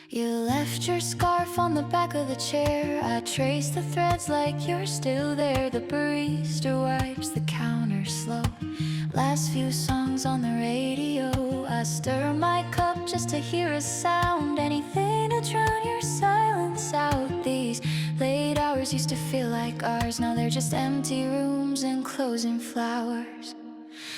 You left your scarf on the back of the chair. I traced the threads like you're still there. The barista wipes the counter slow. Last few songs on the radio. I stir my cup just to hear a sound. Anything to drown your silence out. These late hours used to feel like ours. Now they're just empty rooms and closing flowers.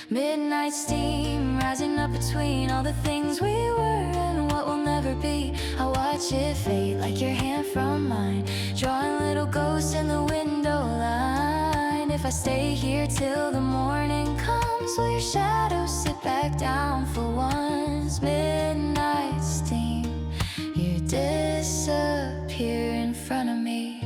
Midnight steam rising up between all the things we were and what will never be. I watch it fade like your hand from mine, drawing little ghosts in the window line. If I stay here till the morning comes, will your shadow sit back down for once? Midnight steam, you disappear in front of me.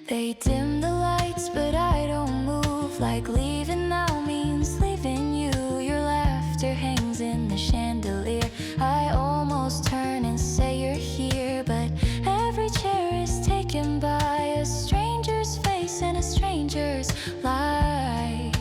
They dim the lights, but I don't move. Like leaving now means leaving you. Your laughter hangs in the chandelier. I almost turn and say you're here, but every chair is taken by a stranger's face and a stranger's life.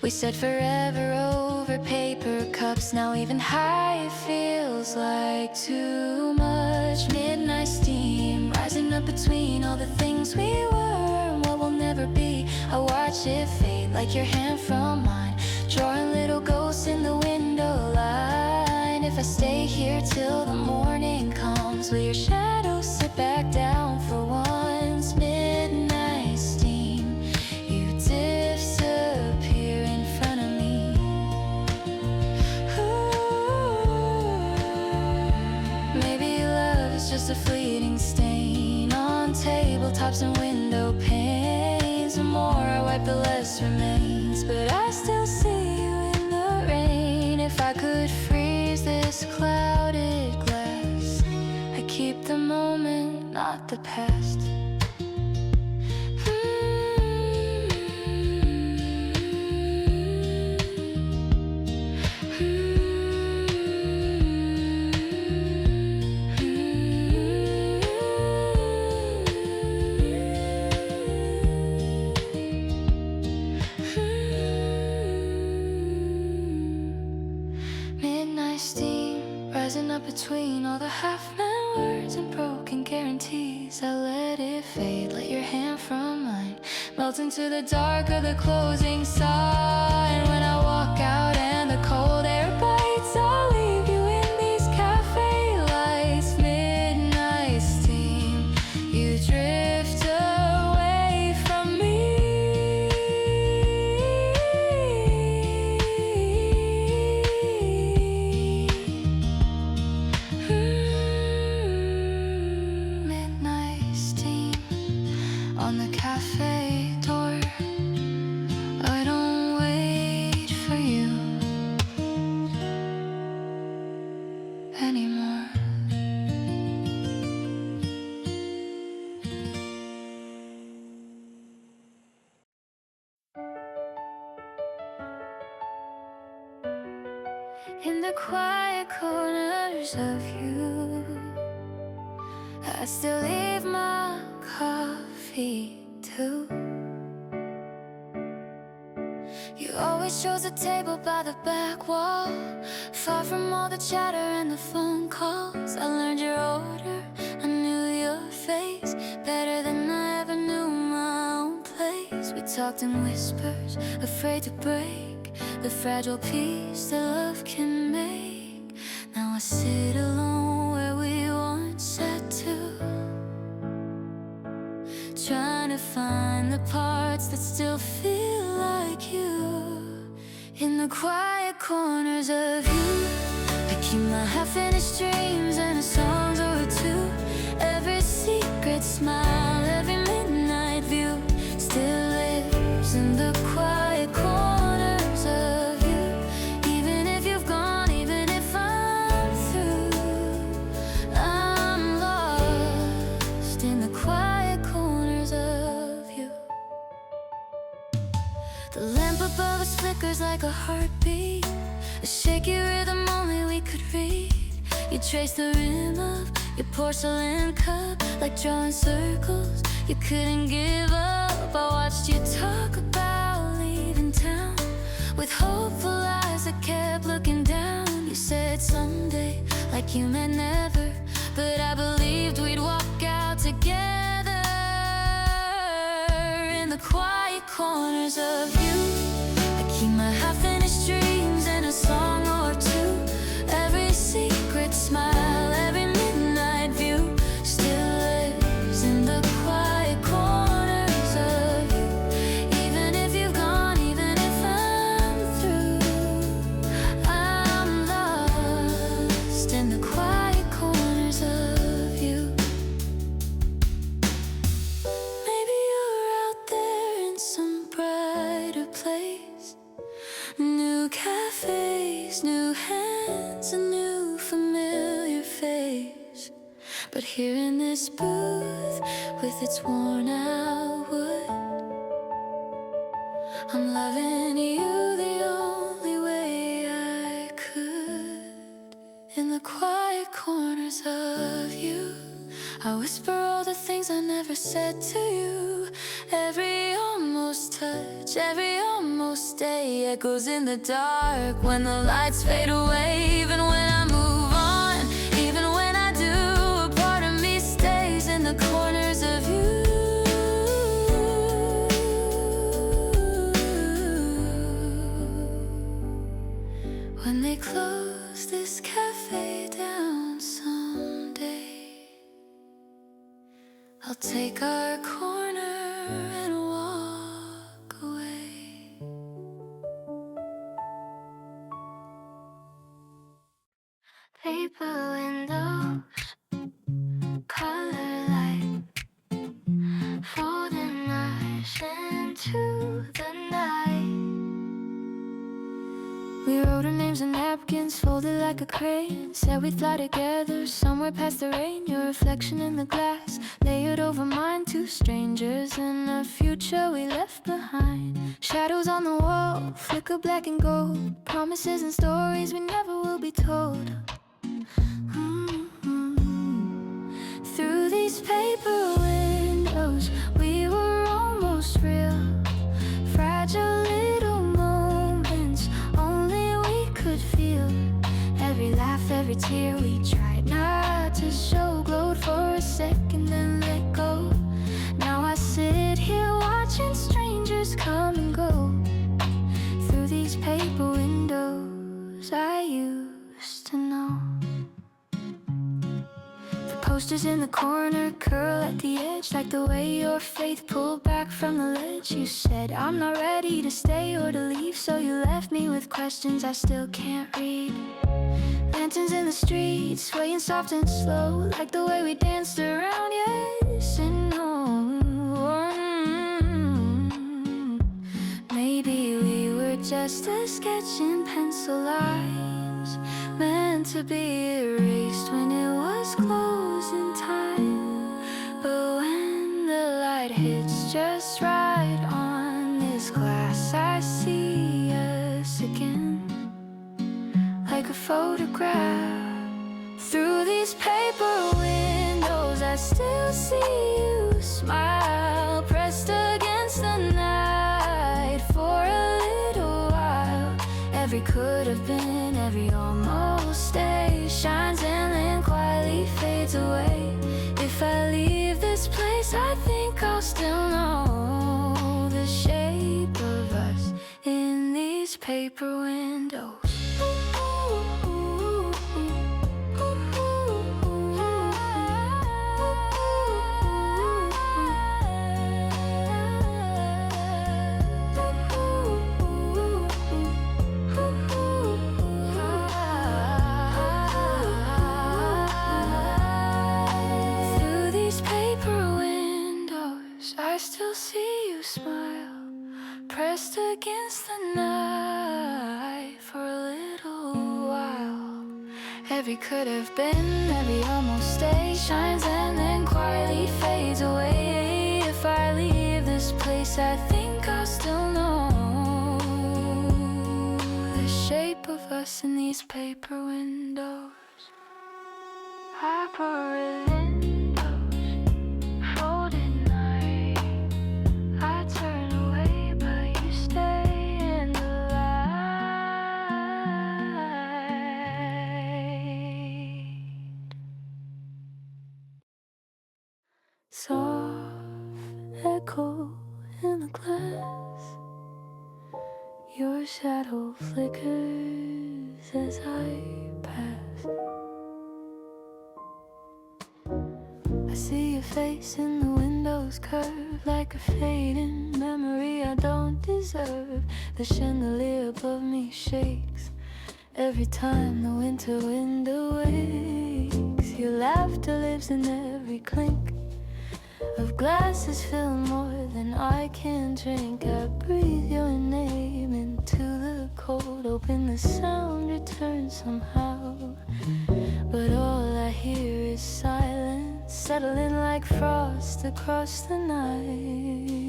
We said forever over paper cups. Now even high feels like too much. Midnight steam rising up between all the things we were and what will never be. I watch it fade like your hand from mine, drawing little ghosts in the window line. If I stay here till the morning comes, will your shadow sit back down for once? Midnight steam, you disappear in front of me. Ooh, maybe love is just a fleeting stain on tabletops and window panes. The more I wipe, the less remains, but I still see you in the rain. If I could freeze this clouded glass, I keep the moment, not the past. Rising up between all the half-meant words and broken guarantees. I let it fade, let your hand from mine melt into the dark of the closing sign. When I walk out and the cold air bites, I'll leave you in these cafe lights. Midnight steam, you drift away from me. On the cafe door, I don't wait for you anymore. In the quiet corners of you, I still leave my coffee too. You always chose a table by the back wall, far from all the chatter and the phone calls. I learned your order, I knew your face better than I ever knew my own place. We talked in whispers, afraid to break the fragile peace that love can make. Now I sit alone where we once sat too, trying to find the parts that still feel like you. In the quiet corners of you, I keep my half-finished dreams and a song or two. Every secret smile, every midnight view still lives in the quiet corners of you. Even if you've gone, even if I'm through, I'm lost in the quiet corners of you. The lamp above us flickers like a heartbeat, a shaky rhythm only we could read. You trace the rim of your porcelain cup like drawing circles. You couldn't give up. I watched you talk about leaving town with hopeful eyes that kept looking down. You said someday, like you meant never, but I believed we'd walk out together in the quiet corners of you. I keep my half-finished dreams and a song or two. Every secret smile, every midnight view still lives in the quiet corners of you. Even if you've gone, even if I'm through, I'm lost in the quiet corners of you. Maybe you're out there in some brighter place. New cafes, new hands, a new familiar face. But here in this booth with its worn out wood, I'm loving you the only way I could. In the quiet corners of you, I whisper all the things I never said to you. Every almost touch, every almost day echoes in the dark when the lights fade away. Even when I move on, even when I do, a part of me stays in the corners of you. When they close this cafe down someday, I'll take our corner and walk away. Paper windows, color light, folding knives into the night. We wrote our names on napkins, folded like a crane. Said we'd fly together somewhere past the rain. Your reflection in the glass, layered over mine. Two strangers in a future we left behind. Shadows on the wall, flicker black and gold. Promises and stories we never will be told. Through these paper windows, we were almost real. Fragile little moments only we could feel. Every laugh, every tear we tried not to show glowed for a second and let go. Now I sit here watching strangers come and go. Through these paper windows I used to know. Posters in the corner curl at the edge, like the way your faith pulled back from the ledge. You said I'm not ready to stay or to leave, so you left me with questions I still can't read. Lanterns in the streets, swaying soft and slow, like the way we danced around yes and no. Maybe we were just a sketch in pencil lines, meant to be erased when it was closing time. But when the light hits just right on this glass, I see us again, like a photograph. Through these paper windows I still see you smile, pressed against the night for a little while. Every could have been, every almost day shines and then quietly fades away. If I leave this place, I think I'll still know the shape of us in these paper windows. I still see you smile, pressed against the night for a little while. Every could have been, every almost day shines and then quietly fades away. If I leave this place, I think I'll still know glass in these paper windows. Hyperlindos, folded night. I turn away, but you stay in the light. Soft echo in the glass. Your shadow flickers as I pass. I see your face in the windows curve like a fading memory I don't deserve. The chandelier above me shakes every time the winter wind awakes. Your laughter lives in every clink of glasses filled more than I can drink. I breathe your name into the cold, hoping the sound returns somehow. But all I hear is silence, settling like frost across the night.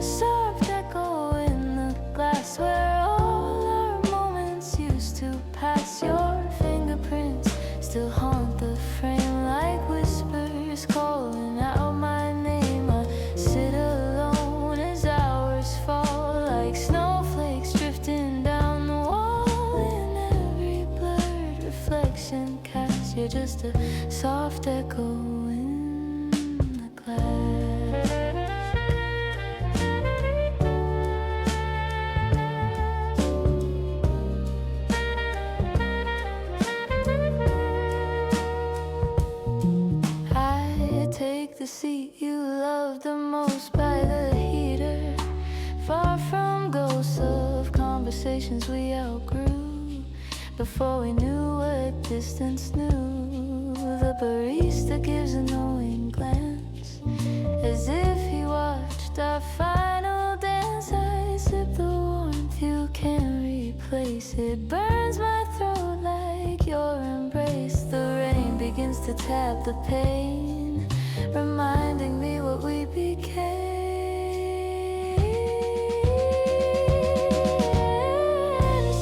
Soft echo in the glass where all our moments used to pass. Your fingerprints still haunt the frame like whispers calling out my name. I sit alone as hours fall like snowflakes drifting down the wall. In every blurred reflection cast, you're just a soft echo in the glass. The seat you love the most by the heater, far from ghosts of conversations we outgrew before we knew what distance knew. The barista gives a knowing glance as if he watched our final dance. I sip the warmth you can't replace. It burns my throat like your embrace. The rain begins to tap the pane, reminding me what we became.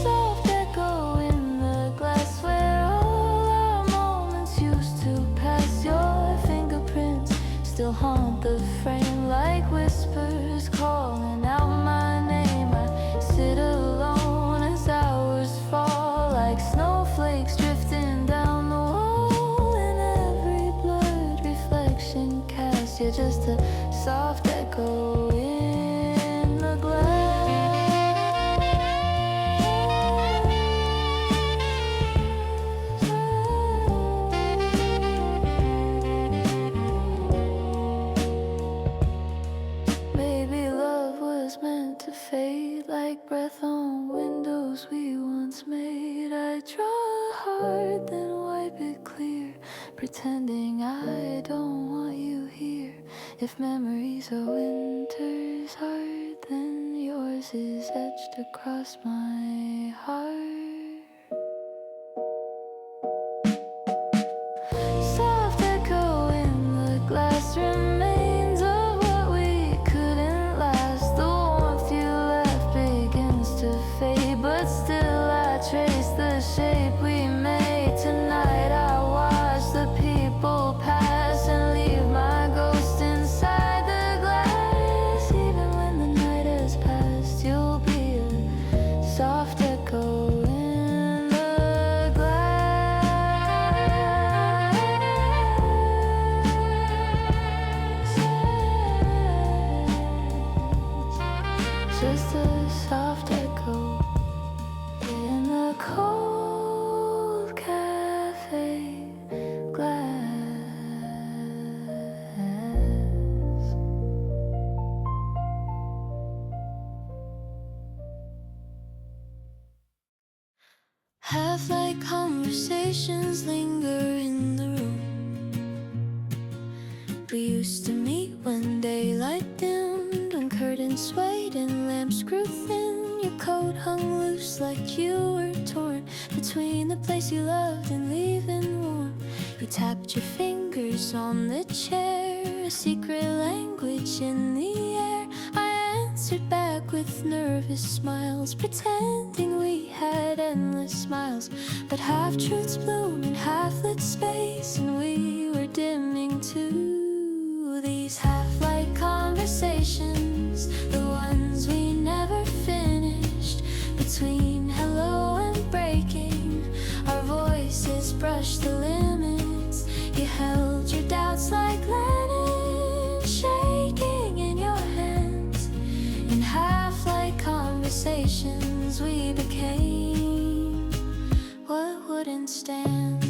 Soft echo in the glass where all our moments used to pass. Your fingerprints still haunt the frame like whispers calling out my name. I sit alone as hours fall like snowflakes drifting down the wall. In every blurred reflection cast, you're just a soft echo in the glass. Maybe love was meant to fade like breath on windows we once made. I draw hard, then wipe it clear, pretending I don't want you here. If memories are winter's heart, then yours is etched across my heart. Soft echo in the glass, remains of what we couldn't last. The warmth you left begins to fade, but still I trace the shape we made. Tonight I watch the people pass and leave my ghost inside the glass. Even when the night has passed, you'll be a soft echo in the glass. Just a soft echo in the cold cafe glass. Half-light conversations linger in the room. We used to meet when daylight dimmed, when curtains swayed and lamps grew thin. Your coat hung loose like you were torn between the place you loved and leaving warm. You tapped your fingers on the chair, a secret language in the air. I answered back with nervous smiles, pretending we had endless miles. But half-truths bloom in half-lit space, and we were dimming too. These half-light conversations, the ones we never finished, between hello and breaking, our voices brushed the limits. You held your doubts like Lennon, shaking in your hands. In half-light conversations we became what wouldn't stand.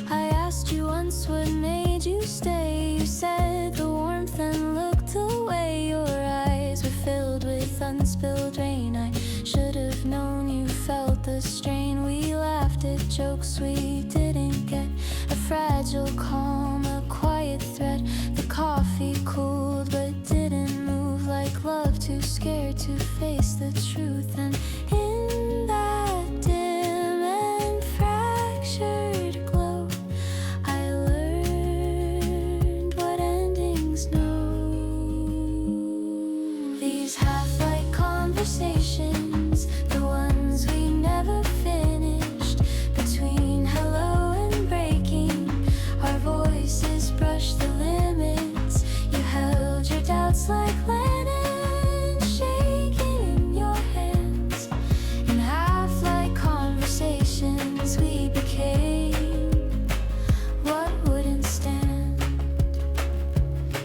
I asked you once what made you stay. You said the warmth and looked away. Your eyes were filled with unspilled rain. I should have known you felt the strain. We laughed at jokes we didn't get, a fragile calm, a quiet threat. The coffee cooled but didn't move, like love too scared to face the truth. And in that dim and fractured glow, I learned what endings know. These half-light conversations, the ones we never finished, between hello and breaking, our voices brushed the limits. You held your doubts like Lennon, shaking in your hands. In half-light conversations we became what wouldn't stand.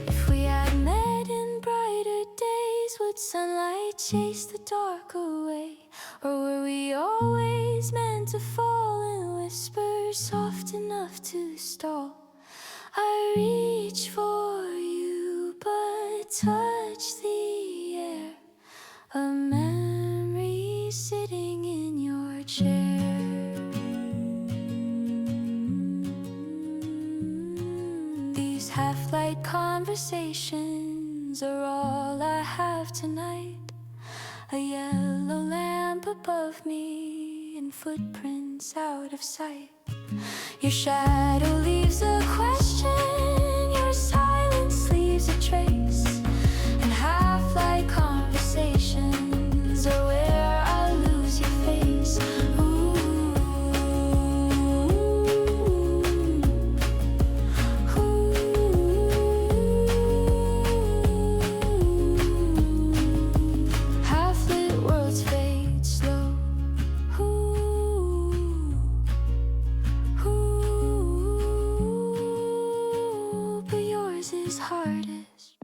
If we had met in brighter days, would sunlight chase the dark away? Or were we always meant to fall in whispers soft enough to stall? I reach for you but touch the air, a memory sitting in your chair. These half-light conversations are all I have tonight. A yellow lamp above me and footprints out of sight. Your shadow leaves a question, your silence leaves a trace. And half-light conversations are where I lose your face. Half-lit worlds fade slow. But yours is hardest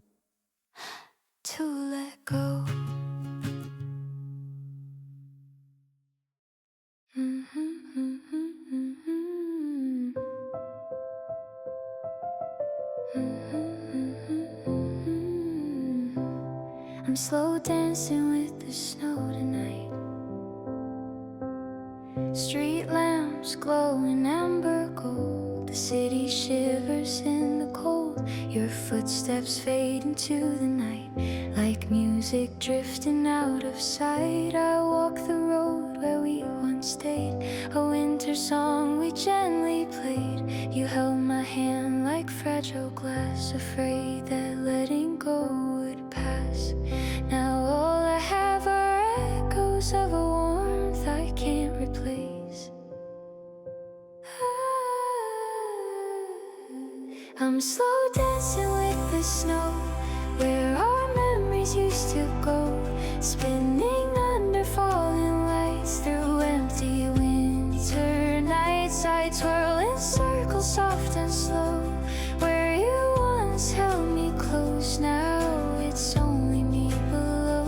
to let go. I'm slow dancing with the snow tonight. Street lamps glow in amber gold. The city shivers in the cold. Your footsteps fade into the night, like music drifting out of sight. I walk the road where we once stayed, a winter song we gently played. You held my hand like fragile glass, afraid that letting go would pass. Now all I have are echoes of a warmth I can't replace. I'm slow dancing with the snow, where our memories used to go, spinning under falling lights through empty winter nights. I twirl in circles soft and slow, where you once held me close. Now it's only me below,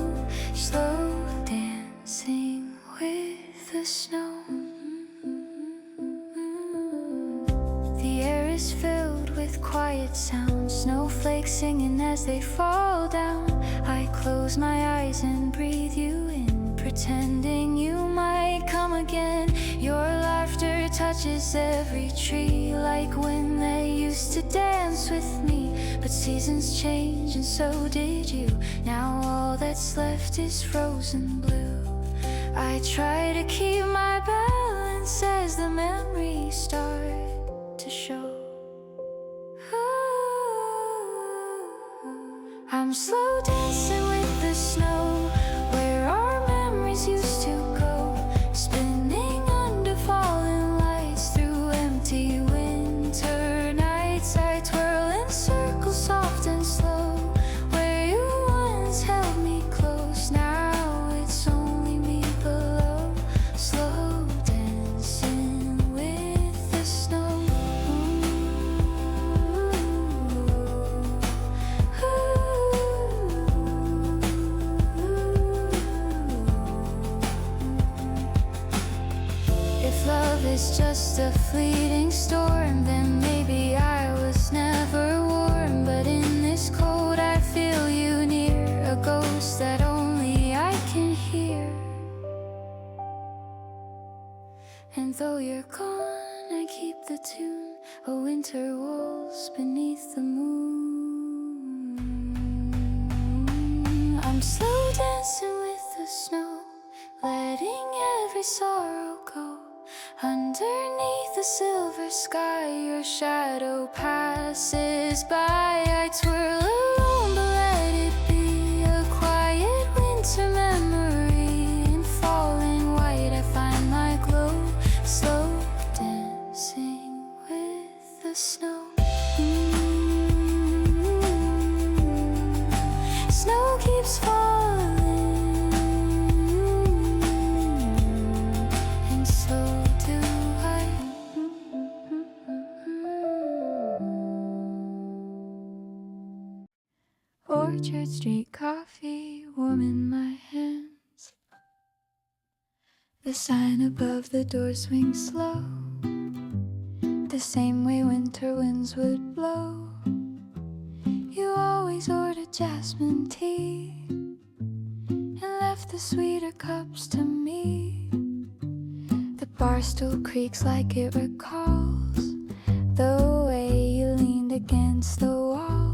slow dancing with the snow. The air is filled with quiet sounds, snowflakes singing as they fall down. I close my eyes and breathe you in, pretending you might come again. Your laughter touches every tree, like when they used to dance with me. But seasons change and so did you. Now all that's left is frozen blue. I try to keep my balance as the memories start to show. I'm slow dancing snow, where our memories used to go, spinning under falling lights through empty winter nights. I twirl in circles soft and slow, where you once held me close. Now it's only me below, slow dancing with the snow. If love is just a fleeting storm, then maybe I was never warm. But in this cold I feel you near, a ghost that only I can hear. And though you're gone, I keep the tune, a winter waltz beneath the moon. I'm slow dancing with the snow, letting every sorrow go. Underneath the silver sky, your shadow passes by. I twirl alone, but let it be a quiet winter memory. In falling white I find my glow, slow dancing with the snow. Snow keeps falling, and so do I. Orchard Street coffee warm in my hands, the sign above the door swings slow, the same way winter winds would blow. You always ordered jasmine tea and left the sweeter cups to me. The bar stool creaks like it recalls the way you leaned against the wall.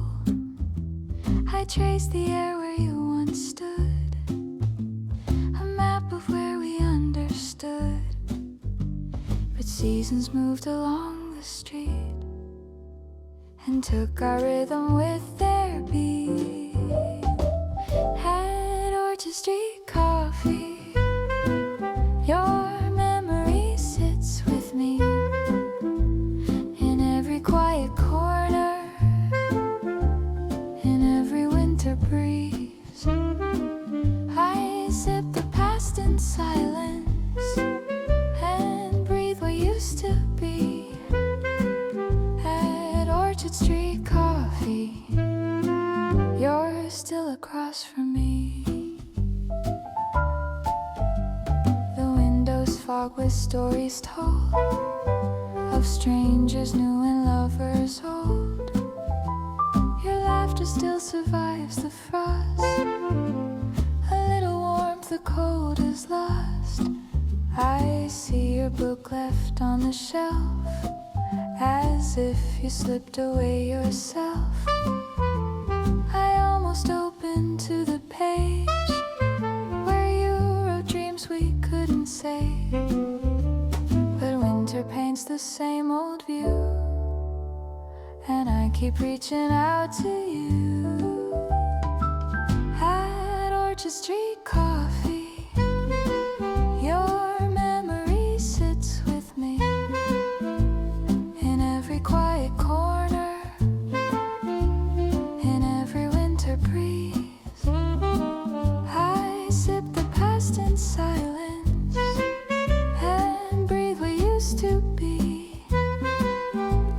I trace the air where you once stood, a map of where we understood. But seasons moved along the street and took our rhythm with their beat. At Orchard Street coffee, your memory sits with me in every quiet corner, in every winter breeze. I sip the past in silence and breathe what used to be. At Orchard Street coffee, you're still across from me. The windows fog with stories told of strangers new and lovers old. Your laughter still survives the frost, a little warmth the cold is lost. I see your book left on the shelf, as if you slipped away yourself. I almost opened to the page where you wrote dreams we couldn't say. But winter paints the same old view, and I keep reaching out to you. At Orchard Street coffee, your memory sits with me in every quiet corner, in every winter breeze. I sip the past in silence and breathe what used to be.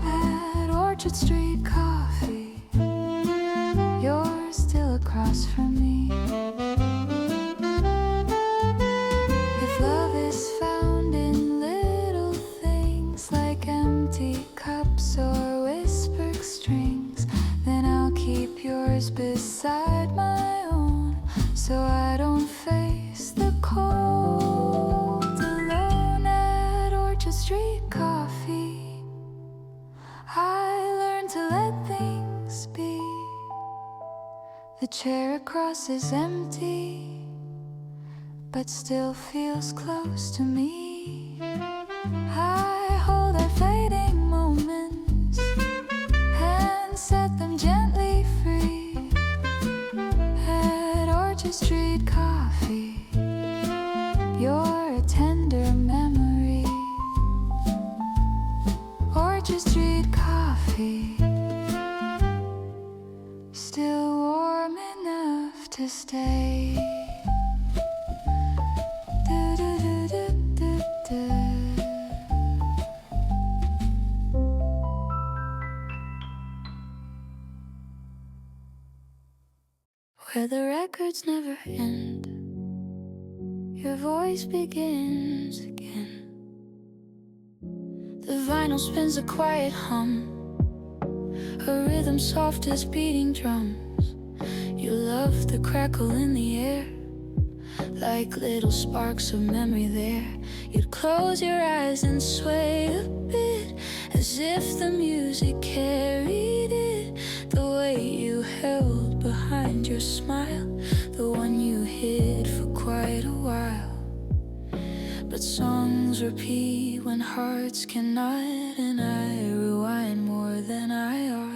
At Orchard Street coffee, you're still across from me. If love is found in little things like empty cups or whispered strings, then I'll keep yours beside my own, so I don't face the cold alone. At Orchard Street coffee, I learned to let things be. The chair across is empty, but still feels close to me. I hold our fading moments and set them gently free. At Orchard to stay. Do, do, do, do, do, do. Where the records never end, your voice begins again. The vinyl spins a quiet hum, a rhythm soft as beating drums. You love the crackle in the air, like little sparks of memory there. You'd close your eyes and sway a bit, as if the music carried it. The way you held behind your smile, the one you hid for quite a while. But songs repeat when hearts cannot, and I rewind more than I ought.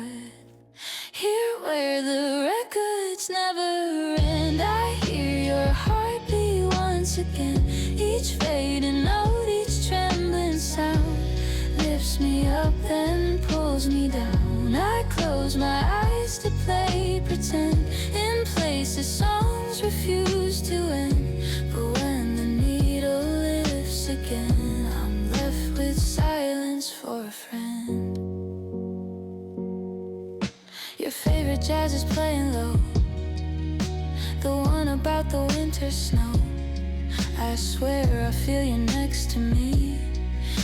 Here where the records never end, I hear your heartbeat once again. Each fading note, each trembling sound lifts me up then pulls me down. I close my eyes to play pretend, in places songs refuse to end. But when the needle lifts again, I'm left with silence for a friend. Your favorite jazz is playing low, the one about the winter snow. I swear I feel you next to me,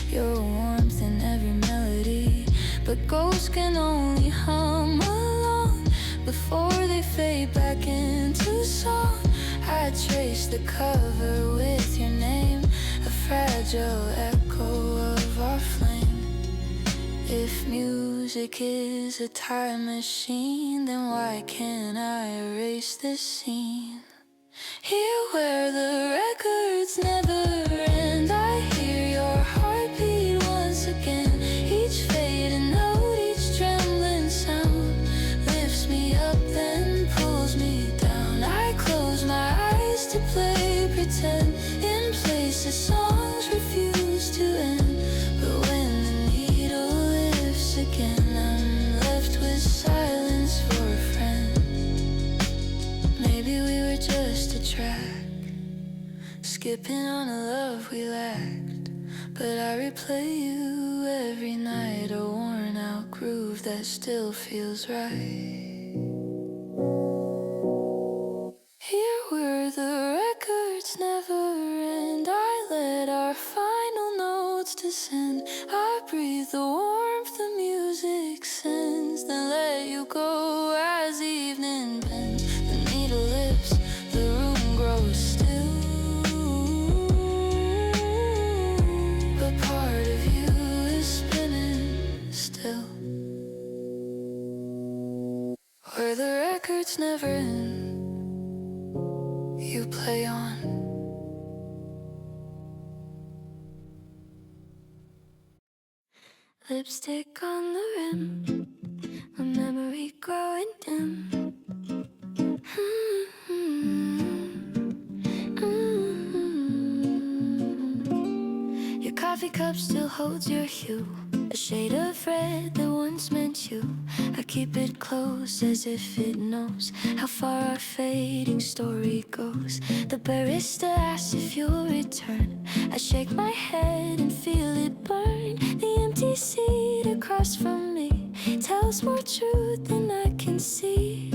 your warmth in every melody. But ghosts can only hum along before they fade back into song. I trace the cover with your name, a fragile echo of our flame. If music is a time machine, then why can't I erase this scene? Here where the records never end, I hear your heartbeat once again. Each fading note, each trembling sound lifts me up then pulls me down. I close my eyes to play pretend, in places songs refuse to end. But when the needle lifts again, I'm left with silence for a friend. Maybe we were just a track, skipping on a love we lacked. But I replay you every night, a worn out groove that still feels right. Here where the records never end, I let our final notes descend. I breathe the warmth the music sends, then let you go as evening bends. The needle lifts, the room grows still. Part of you is spinning still. Where the records never end, you play on. Lipstick on the rim, a memory growing dim. Your coffee cup still holds your hue, a shade of red that once meant you. I keep it close as if it knows how far our fading story goes. The barista asks if you'll return. I shake my head and feel it burn. The empty seat across from me tells more truth than I can see.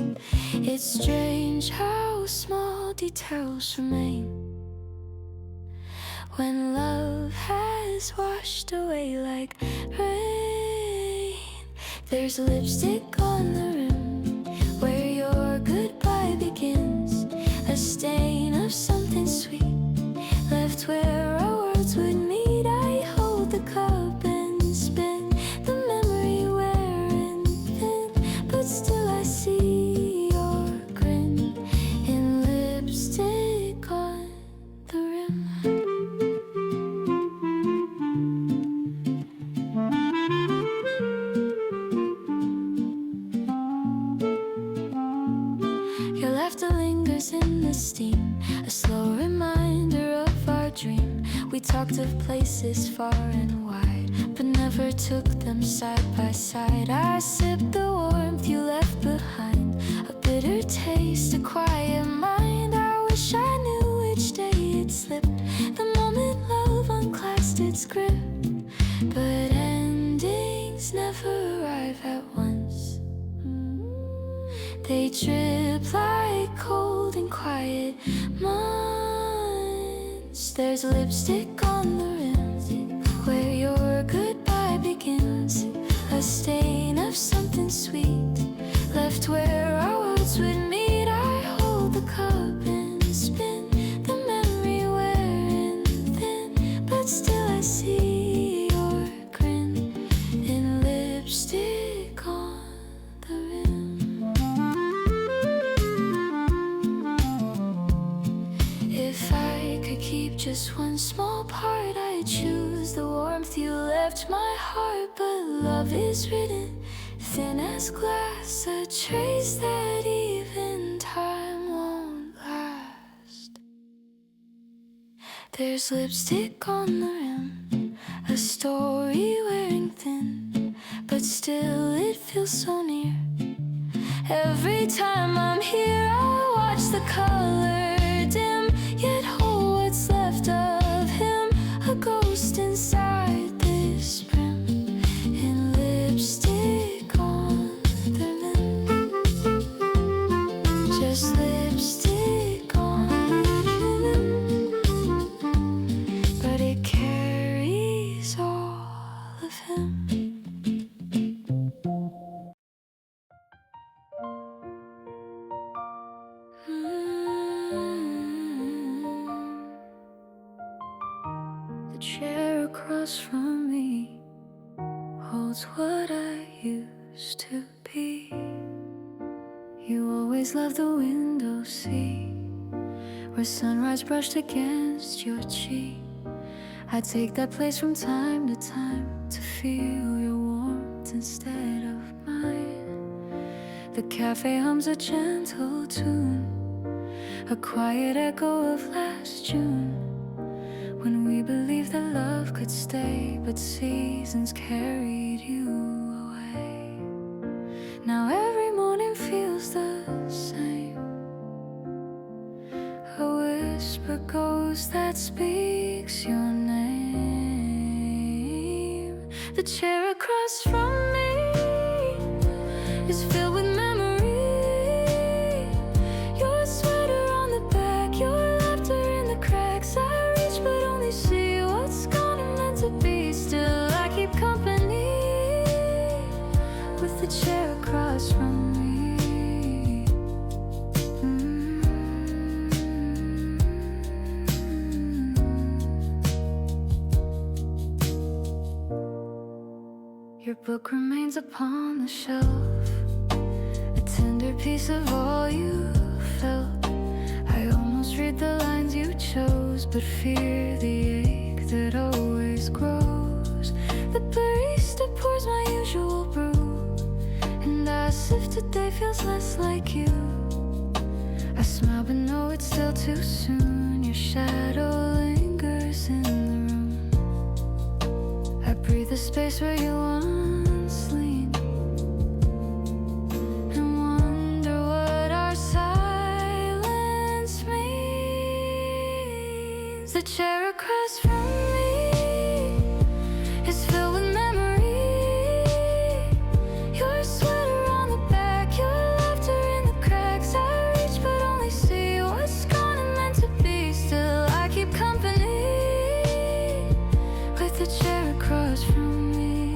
It's strange how small details remain when love has washed away like rain. There's lipstick on the rim where your goodbye begins, a stain of something sweet left where our worlds would meet. I hold the cup and spin, the memory wearing thin, but still I see your grin in lipstick on the rim. Your laughter lingers in the steam, a slow reminder of our dream. We talked of places far and wide, but never took them side by side. I sipped the warmth you left behind, a bitter taste to quiet They drip like cold and quiet months. There's lipstick on the rim where your goodbye begins. A stain of something sweet left where our worlds would meet. I hold the cup and spin the memory wearing thin, but still I see your grin in lipstick on the rim. If I could keep just one small part, I'd choose the warmth you left my heart. But love is written thin as glass, a trace that even time won't last. There's lipstick on the rim, a story wearing thin, but still it feels so near. Every time I'm here I watch the color dim, yet hold what's left of him, a ghost inside this brim in lipstick on the rim. Just lipstick on the rim, but it carries all of him. The chair across from me holds what I used to be. You always loved the window seat where sunrise brushed against your cheek. I take that place from time to time to feel your warmth instead of mine. The cafe hums a gentle tune, a quiet echo of last June, when we believed that love could stay, but seasons carried you away. Now every morning feels the same. A whisper goes that speaks your name. The chair across from me is filled with memory. Your sweater on the back, your laughter in the cracks. I reach but only see what's gone and meant to be. Still I keep company with the chair across from me. Your book remains upon the shelf, a tender piece of all you felt. I almost read the lines you chose, but fear the ache that always grows. The barista pours my usual brew, and as if today feels less like you. I smile but know it's still too soon. Your shadow lingers in the room. I breathe the space where you once leaned, and wonder what our silence means. The chair across from me is filled with memory. Your sweater on the back, your laughter in the cracks. I reach but only see what's gone and meant to be. Still I keep company with the chair across from me.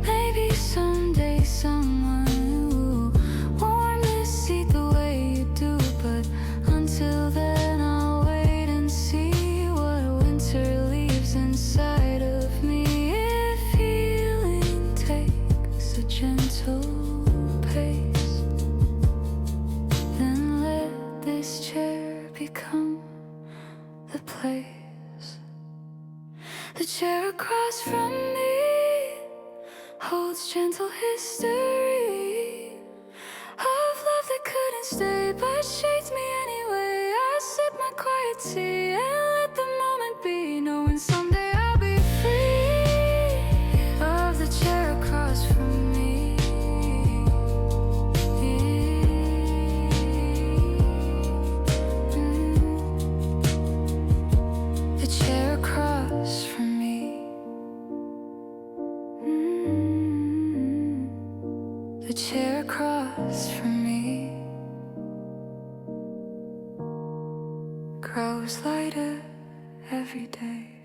Maybe someday someone will warm this seat the way you do, but until then I'll wait and see what winter leaves inside of me. If healing takes a gentle pace, then let this chair become the place. The chair across from me holds gentle history of love that couldn't stay, but shaped me anyway. I sip my quiet tea and let the moment be, knowing someday I'll be free of the chair across from me. The chair across from me grows lighter every day.